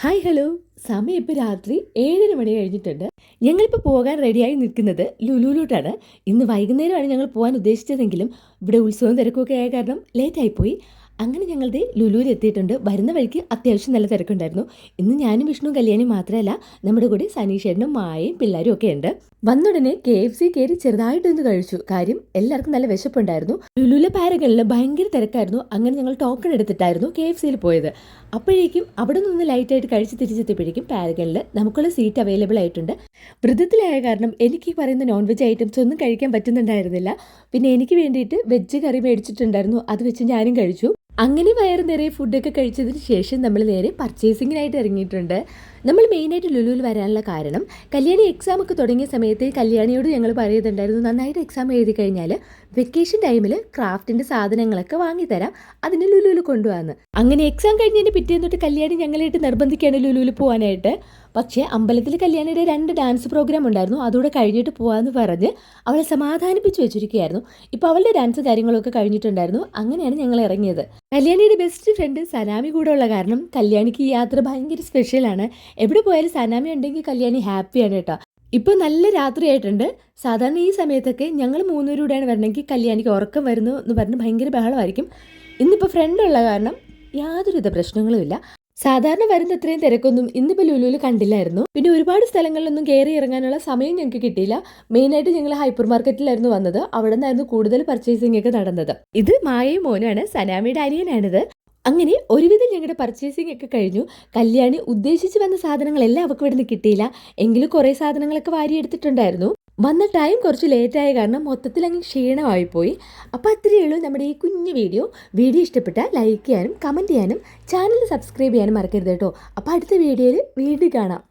Hi hello. സമയം ഇപ്പോൾ രാത്രി 7:30 കഴിഞ്ഞിട്ടുണ്ട്. ഞങ്ങളിപ്പോൾ പോകാൻ റെഡിയായി നിൽക്കുന്നത് ലുലുവിലോട്ടാണ്. ഇന്ന് വൈകുന്നേരമാണ് ഞങ്ങൾ പോകാൻ ഉദ്ദേശിച്ചതെങ്കിലും ഇവിടെ ഉത്സവം തിരക്കൊക്കെ ആയ കാരണം ലേറ്റായിപ്പോയി. അങ്ങനെ ഞങ്ങളുടെ ലുലുവിൽ എത്തിയിട്ടുണ്ട്. വരുന്ന വഴിക്ക് അത്യാവശ്യം നല്ല തിരക്കുണ്ടായിരുന്നു. ഇന്ന് ഞാനും വിഷ്ണു കല്യാണിയും മാത്രമല്ല, നമ്മുടെ കൂടെ സനീഷേട്ടനും മായയും പിള്ളേരും ഒക്കെ ഉണ്ട്. വന്നുടനെ KFC കയറി ചെറുതായിട്ടൊന്ന് കഴിച്ചു. കാര്യം എല്ലാവർക്കും നല്ല വിശപ്പുണ്ടായിരുന്നു. ലുലുവിലെ പാരകളിൽ ഭയങ്കര തിരക്കായിരുന്നു. അങ്ങനെ ഞങ്ങൾ ടോക്കൺ എടുത്തിട്ടായിരുന്നു KFCയിൽ പോയത്. അപ്പോഴേക്കും അവിടെ നിന്ന് ലൈറ്റായിട്ട് കഴിച്ച് തിരിച്ചെത്തിയപ്പോഴേക്കും പാരകളിൽ നമുക്കുള്ള സീറ്റ് അവൈലബിൾ ആയിട്ടുണ്ട്. വ്രതത്തിലായ കാരണം എനിക്ക് ഈ പറയുന്ന നോൺ വെജ് ഐറ്റംസ് ഒന്നും കഴിക്കാൻ പറ്റുന്നുണ്ടായിരുന്നില്ല. പിന്നെ എനിക്ക് വേണ്ടിയിട്ട് വെജ് കറി മേടിച്ചിട്ടുണ്ടായിരുന്നു. അത് വെച്ച് ഞാനും കഴിച്ചു. അങ്ങനെ വയറ് നിറയെ ഫുഡൊക്കെ കഴിച്ചതിന് ശേഷം നമ്മൾ നേരെ പർച്ചേസിങ്ങിനായിട്ട് ഇറങ്ങിയിട്ടുണ്ട്. നമ്മൾ മെയിനായിട്ട് ലുലുവിൽ വരാനുള്ള കാരണം, കല്യാണി എക്സാം ഒക്കെ തുടങ്ങിയ സമയത്ത് കല്യാണിയോട് ഞങ്ങൾ പറയുന്നുണ്ടായിരുന്നു, നന്നായിട്ട് എക്സാം എഴുതി കഴിഞ്ഞാൽ വെക്കേഷൻ ടൈമിൽ ക്രാഫ്റ്റിൻ്റെ സാധനങ്ങളൊക്കെ വാങ്ങിത്തരാം, അതിന് ലുലുവിൽ കൊണ്ടുപോകാമെന്ന്. അങ്ങനെ എക്സാം കഴിഞ്ഞതിന് പിറ്റേന്ന് തൊട്ട് കല്യാണി ഞങ്ങളായിട്ട് നിർബന്ധിക്കുകയാണ് ലുലുവിൽ പോകാനായിട്ട്. പക്ഷേ അമ്പലത്തിൽ കല്യാണിയുടെ 2 ഡാൻസ് പ്രോഗ്രാം ഉണ്ടായിരുന്നു. അതുകൂടെ കഴിഞ്ഞിട്ട് പോകാമെന്ന് പറഞ്ഞ് അവളെ സമാധാനിപ്പിച്ച് വെച്ചിരിക്കുകയായിരുന്നു. ഇപ്പോൾ അവളുടെ ഡാൻസ് കാര്യങ്ങളൊക്കെ കഴിഞ്ഞിട്ടുണ്ടായിരുന്നു. അങ്ങനെയാണ് ഞങ്ങൾ ഇറങ്ങിയത്. കല്യാണിയുടെ ബെസ്റ്റ് ഫ്രണ്ട് സനാമി കൂടെ ഉള്ള കാരണം കല്യാണിക്ക് ഈ യാത്ര ഭയങ്കര സ്പെഷ്യലാണ്. എവിടെ പോയാലും സനാമി ഉണ്ടെങ്കിൽ കല്യാണി ഹാപ്പിയാണ് കേട്ടോ. ഇപ്പോൾ നല്ല രാത്രിയായിട്ടുണ്ട്. സാധാരണ ഈ സമയത്തൊക്കെ ഞങ്ങൾ 3 പേരൂടെയാണ് വരണമെങ്കിൽ കല്യാണിക്ക് ഉറക്കം വരുന്നു എന്ന് പറഞ്ഞ് ഭയങ്കര ബഹളമായിരിക്കും. ഇന്നിപ്പോൾ ഫ്രണ്ട് ഉള്ള കാരണം യാതൊരുവിധ പ്രശ്നങ്ങളുമില്ല. സാധാരണ വരുന്ന ഇത്രയും തിരക്കൊന്നും ഇന്നിപ്പോൾ ലുലുവിൽ കണ്ടില്ലായിരുന്നു. പിന്നെ ഒരുപാട് സ്ഥലങ്ങളിലൊന്നും കയറി ഇറങ്ങാനുള്ള സമയം ഞങ്ങൾക്ക് കിട്ടിയില്ല. മെയിനായിട്ട് ഞങ്ങൾ ഹൈപ്പർ മാർക്കറ്റിലായിരുന്നു വന്നത്. അവിടെ നിന്നായിരുന്നു കൂടുതൽ പർച്ചേസിംഗ് ഒക്കെ നടന്നത്. ഇത് മായയും മോനാണ്, സനാമിയുടെ അനിയനാണിത്. അങ്ങനെ ഒരുവിധം ഞങ്ങളുടെ പർച്ചേസിംഗ് ഒക്കെ കഴിഞ്ഞു. കല്യാണി ഉദ്ദേശിച്ച് വന്ന സാധനങ്ങളെല്ലാം അവൾക്ക് ഇവിടെ നിന്ന് കിട്ടിയില്ല. എങ്കിലും കുറേ സാധനങ്ങളൊക്കെ വാരിയെടുത്തിട്ടുണ്ടായിരുന്നു. വന്ന ടൈം കുറച്ച് ലേറ്റായ കാരണം മൊത്തത്തിൽ അങ്ങ് ക്ഷീണമായിപ്പോയി. അപ്പോൾ അത്രയേ ഉള്ളൂ നമ്മുടെ ഈ കുഞ്ഞു വീഡിയോ. വീഡിയോ ഇഷ്ടപ്പെട്ടാൽ ലൈക്ക് ചെയ്യാനും കമൻറ്റ് ചെയ്യാനും ചാനൽ സബ്സ്ക്രൈബ് ചെയ്യാനും മറക്കരുത് കേട്ടോ. അപ്പോൾ അടുത്ത വീഡിയോയിൽ വീണ്ടും കാണാം.